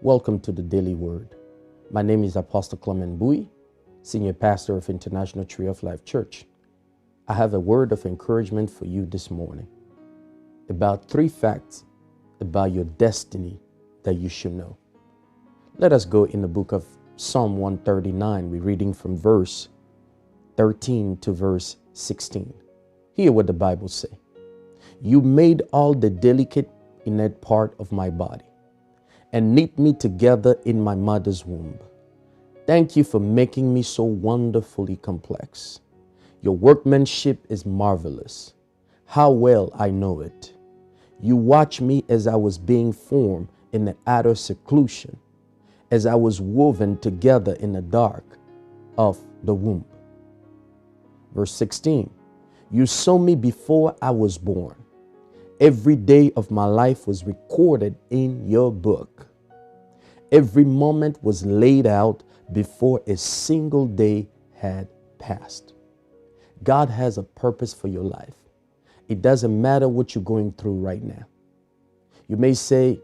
Welcome to the Daily Word. My name is Apostle Clement MBUYI, Senior Pastor of International Tree of Life Church. I have a word of encouragement for you this morning about 3 facts about your destiny that you should know. Let us go in the book of Psalm 139. We're reading from verse 13 to verse 16. Hear what the Bible says. You made all the delicate inert part of my body and knit me together in my mother's womb. Thank you for making me so wonderfully complex. Your workmanship is marvelous. How well I know it. You watched me as I was being formed in the utter seclusion, as I was woven together in the dark of the womb. Verse 16, you saw me before I was born. Every day of my life was recorded in your book. Every moment was laid out before a single day had passed. God has a purpose for your life. It doesn't matter what you're going through right now. You may say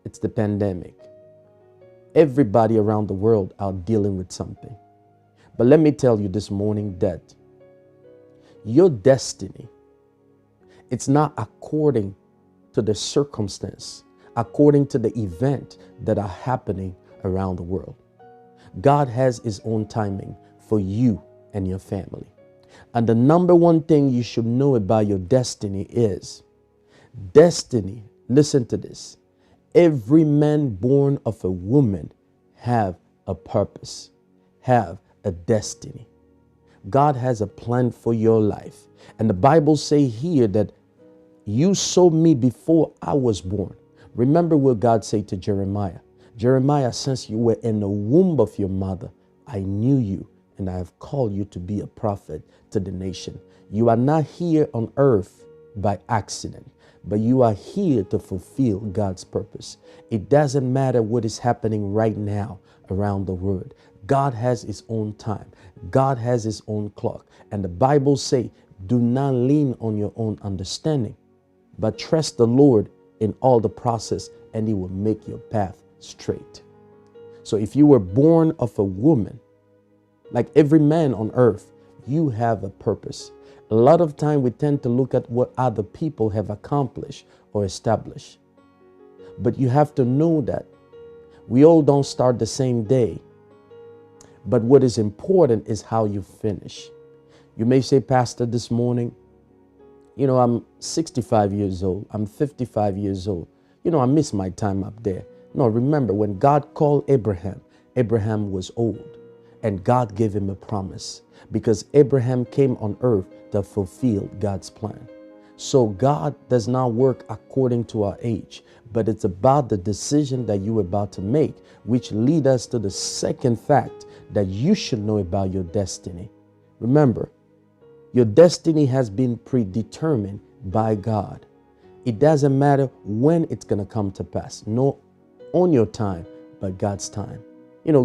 it's the pandemic. Everybody around the world are dealing with something. But let me tell you this morning that your destiny, it's not according to the circumstance, according to the event that are happening around the world. God has his own timing for you and your family. And the number one thing you should know about your destiny is destiny. Listen to this. Every man born of a woman have a purpose, have a destiny. God has a plan for your life. And the Bible say here that you saw me before I was born. Remember what God said to Jeremiah. Jeremiah, since you were in the womb of your mother, I knew you and I have called you to be a prophet to the nation. You are not here on earth by accident, but you are here to fulfill God's purpose. It doesn't matter what is happening right now around the world. God has his own time. God has his own clock. And the Bible say, do not lean on your own understanding, but trust the Lord in all the process, and he will make your path straight. So if you were born of a woman, like every man on earth, you have a purpose. A lot of time we tend to look at what other people have accomplished or established. But you have to know that we all don't start the same day. But what is important is how you finish. You may say, Pastor, this morning, I'm 65 years old. I'm 55 years old. I miss my time up there. No, remember when God called Abraham, Abraham was old and God gave him a promise because Abraham came on earth to fulfill God's plan. So God does not work according to our age, but it's about the decision that you're about to make, which leads us to the second fact that you should know about your destiny. Remember, your destiny has been predetermined by God. It doesn't matter when it's going to come to pass. No, on your time, but God's time.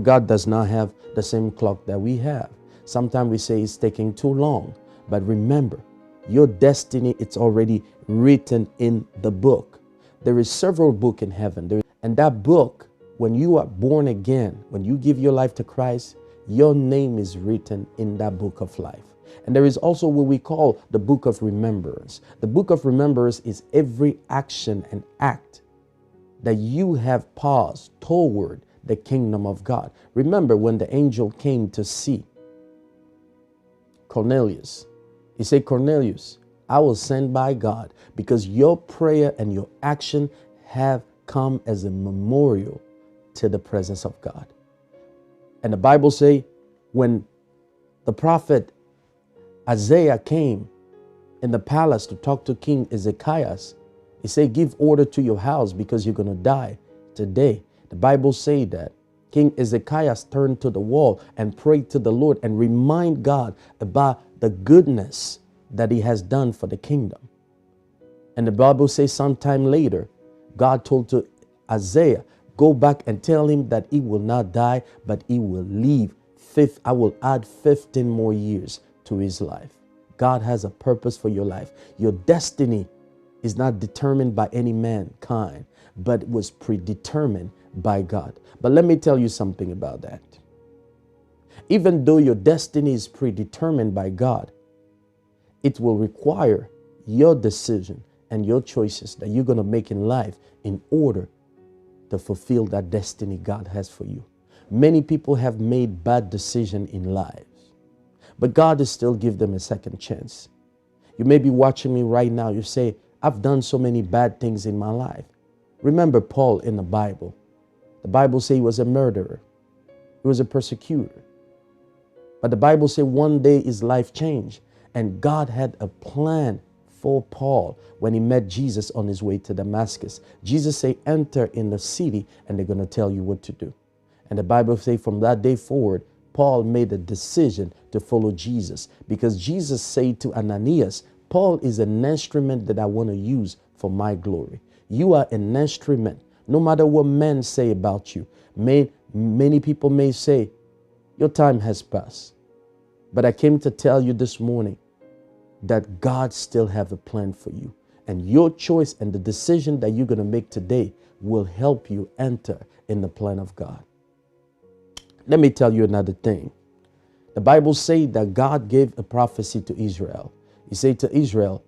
God does not have the same clock that we have. Sometimes we say it's taking too long. But remember, your destiny, it's already written in the book. There is several books in heaven. And that book, when you are born again, when you give your life to Christ, your name is written in that book of life. And there is also what we call the book of remembrance. The book of remembrance is every action and act that you have paused toward the kingdom of God. Remember when the angel came to see Cornelius, he said, Cornelius, I was sent by God because your prayer and your action have come as a memorial to the presence of God. And the Bible say when the prophet Isaiah came in the palace to talk to King Ezekiah, he said, give order to your house because you're going to die today. The Bible say that King Ezekiah turned to the wall and prayed to the Lord and remind God about the goodness that he has done for the kingdom. And the Bible says sometime later, God told to Isaiah, go back and tell him that he will not die, but he will live. I will add 15 more years to his life. God has a purpose for your life. Your destiny is not determined by any mankind, but was predetermined by God. But let me tell you something about that. Even though your destiny is predetermined by God, it will require your decision and your choices that you're going to make in life in order to fulfill that destiny God has for you. Many people have made bad decisions in lives, but God is still give them a second chance. You may be watching me right now. You say, I've done so many bad things in my life. Remember Paul in the Bible. The Bible says he was a murderer. He was a persecutor. But the Bible says one day his life changed, and God had a plan for Paul when he met Jesus on his way to Damascus. Jesus said, enter in the city and they're going to tell you what to do. And the Bible says from that day forward, Paul made a decision to follow Jesus, because Jesus said to Ananias, Paul is an instrument that I want to use for my glory. You are an instrument. No matter what men say about you, many people may say, your time has passed. But I came to tell you this morning that God still have a plan for you. And your choice and the decision that you're going to make today will help you enter in the plan of God. Let me tell you another thing. The Bible says that God gave a prophecy to Israel. He said to Israel,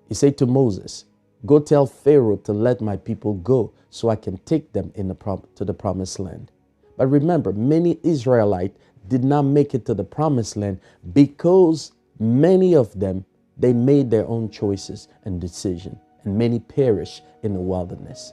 he said to Moses, go tell Pharaoh to let my people go so I can take them to the promised land. But remember, many Israelites did not make it to the promised land because many of them, they made their own choices and decisions, and many perish in the wilderness.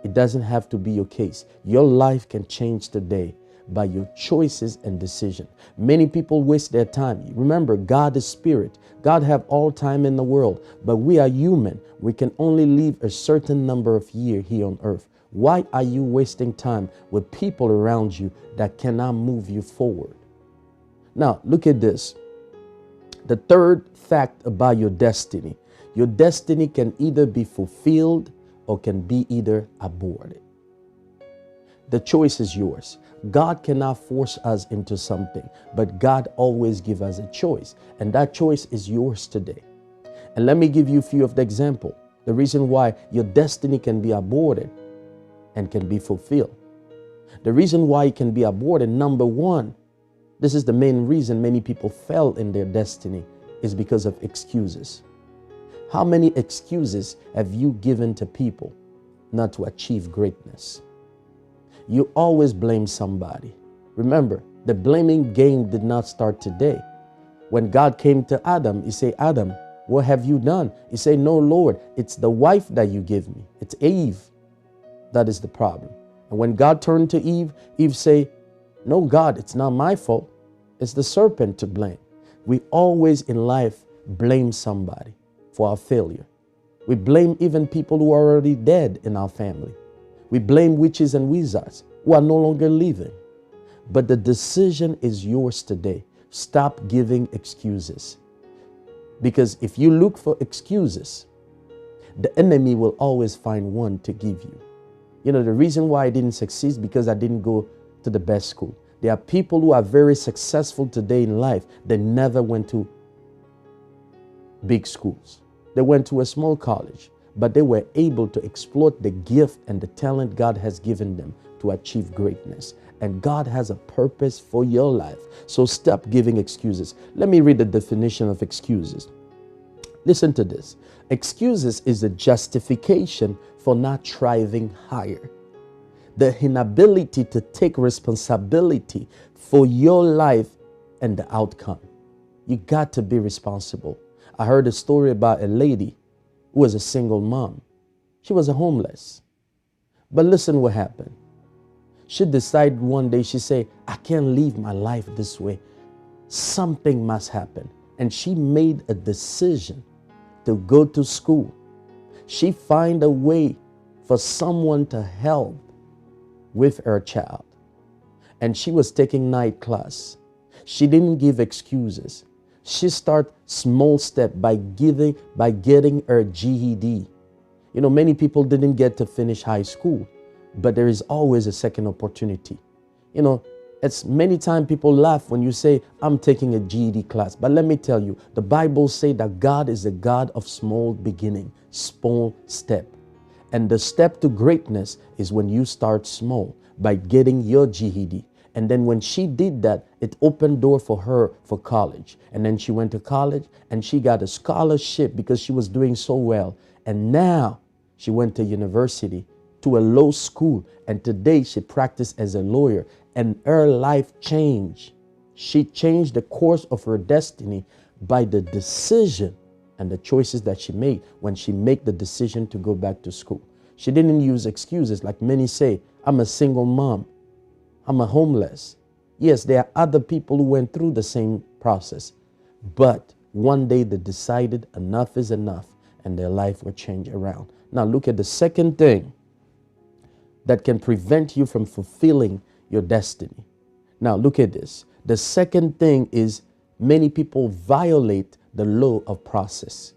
It doesn't have to be your case. Your life can change today by your choices and decision. Many people waste their time. Remember, God is spirit. God have all time in the world, but we are human. We can only live a certain number of years here on earth. Why are you wasting time with people around you that cannot move you forward? Now, look at this. The third fact about your destiny can either be fulfilled or can be either aborted. The choice is yours. God cannot force us into something, but God always gives us a choice, and that choice is yours today. And let me give you a few of the examples. The reason why your destiny can be aborted and can be fulfilled. The reason why it can be aborted, number one, this is the main reason many people fail in their destiny, is because of excuses. How many excuses have you given to people not to achieve greatness? You always blame somebody. Remember, the blaming game did not start today. When God came to Adam, he said, Adam, what have you done? He said, no, Lord, it's the wife that you give me. It's Eve. That is the problem. And when God turned to Eve, Eve say, no, God, it's not my fault. It's the serpent to blame. We always in life blame somebody for our failure. We blame even people who are already dead in our family. We blame witches and wizards who are no longer living. But the decision is yours today. Stop giving excuses. Because if you look for excuses, the enemy will always find one to give you. You know, the reason why I didn't succeed is because I didn't go to the best school. There are people who are very successful today in life. They never went to big schools. They went to a small college, but they were able to exploit the gift and the talent God has given them to achieve greatness. And God has a purpose for your life. So stop giving excuses. Let me read the definition of excuses. Listen to this. Excuses is a justification for not striving higher. The inability to take responsibility for your life and the outcome. You got to be responsible. I heard a story about a lady who was a single mom. She was a homeless. But listen what happened. She decided one day, she said, I can't live my life this way. Something must happen. And she made a decision to go to school. She found a way for someone to help with her child. And she was taking night class. She didn't give excuses. She started small step by getting her GED. You know, many people didn't get to finish high school, but there is always a second opportunity. You know, it's many times people laugh when you say, I'm taking a GED class. But let me tell you, the Bible says that God is a God of small beginning, small step. And the step to greatness is when you start small by getting your GED. And then when she did that, it opened door for her for college. And then she went to college and she got a scholarship because she was doing so well. And now she went to university, to a law school. And today she practiced as a lawyer and her life changed. She changed the course of her destiny by the decision and the choices that she made when she made the decision to go back to school. She didn't use excuses like many say, I'm a single mom, I'm a homeless. Yes, there are other people who went through the same process, but one day they decided enough is enough and their life will change around. Now look at the second thing that can prevent you from fulfilling your destiny. Now look at this. The second thing is many people violate the law of process.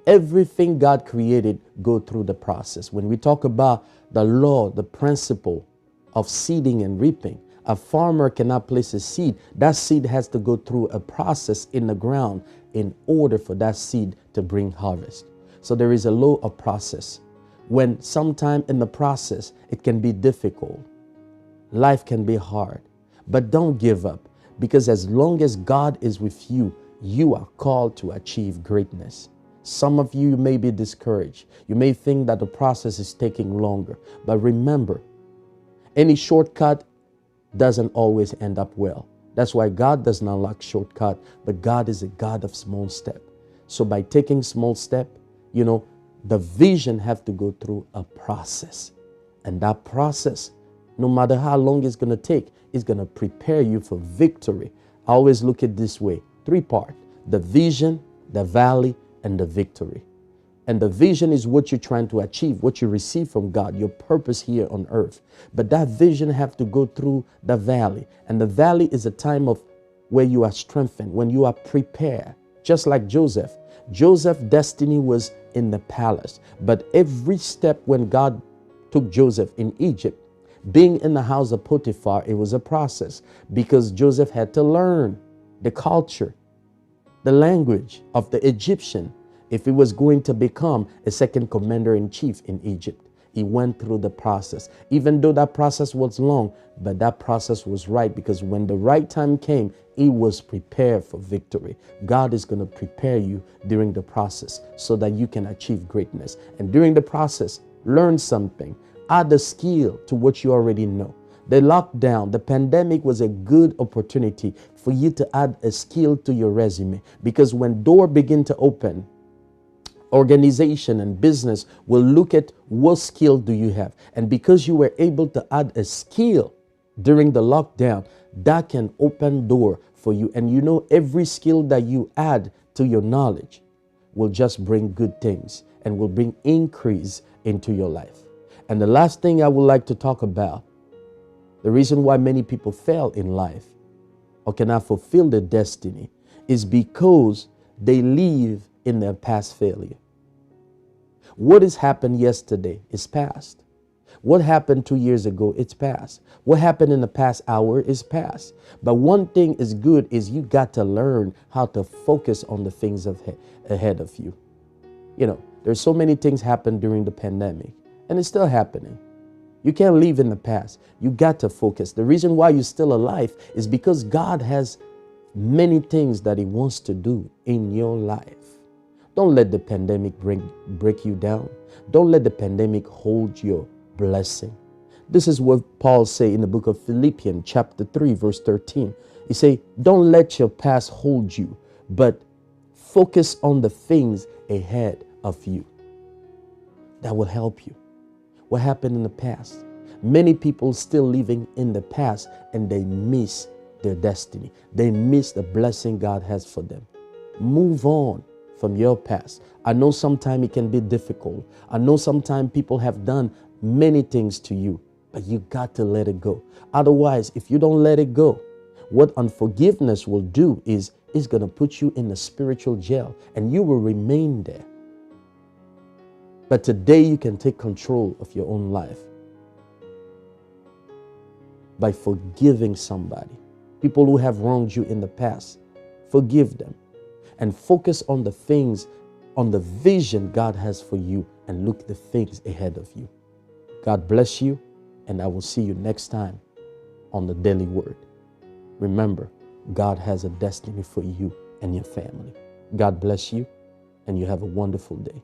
Everything God created go through the process. When we talk about the law, the principle of seeding and reaping, a farmer cannot place a seed. That seed has to go through a process in the ground in order for that seed to bring harvest. So there is a law of process. When sometime in the process, it can be difficult. Life can be hard, but don't give up, because as long as God is with you, you are called to achieve greatness. Some of you may be discouraged. You may think that the process is taking longer, but remember, any shortcut doesn't always end up well. That's why God does not like shortcut, but God is a God of small step. So by taking small step, the vision have to go through a process. And that process, no matter how long it's going to take, is going to prepare you for victory. I always look at it this way, 3 parts: the vision, the valley, and the victory. And the vision is what you're trying to achieve, what you receive from God, your purpose here on earth. But that vision have to go through the valley. And the valley is a time of where you are strengthened, when you are prepared. Just like Joseph. Joseph's destiny was in the palace. But every step when God took Joseph in Egypt, being in the house of Potiphar, it was a process, because Joseph had to learn the culture, the language of the Egyptian, if he was going to become a second commander-in-chief in Egypt. He went through the process, even though that process was long, but that process was right, because when the right time came, he was prepared for victory. God is going to prepare you during the process so that you can achieve greatness. And during the process, learn something, add a skill to what you already know. The lockdown, the pandemic was a good opportunity for you to add a skill to your resume, because when doors begin to open, organization and business will look at what skill do you have. And because you were able to add a skill during the lockdown, that can open door for you. And every skill that you add to your knowledge will just bring good things and will bring increase into your life. And the last thing I would like to talk about, the reason why many people fail in life or cannot fulfill their destiny, is because they live in their past failure. What has happened yesterday is past. What happened 2 years ago, it's past. What happened in the past hour is past. But one thing is good is you got to learn how to focus on the things ahead of you. There's so many things happened during the pandemic, and it's still happening. You can't live in the past. You got to focus. The reason why you're still alive is because God has many things that He wants to do in your life. Don't let the pandemic break you down. Don't let the pandemic hold your blessing. This is what Paul say in the book of Philippians chapter 3 verse 13. He say, don't let your past hold you, but focus on the things ahead of you. That will help you. What happened in the past? Many people still living in the past, and they miss their destiny. They miss the blessing God has for them. Move on from your past. I know sometimes it can be difficult. I know sometimes people have done many things to you, but you got to let it go. Otherwise, if you don't let it go, what unforgiveness will do is it's going to put you in a spiritual jail, and you will remain there. But today you can take control of your own life by forgiving somebody. People who have wronged you in the past, forgive them and focus on the things on the vision God has for you and look at the things ahead of you. God bless you, and I will see you next time on the Daily Word. Remember, God has a destiny for you and your family. God bless you, and you have a wonderful day.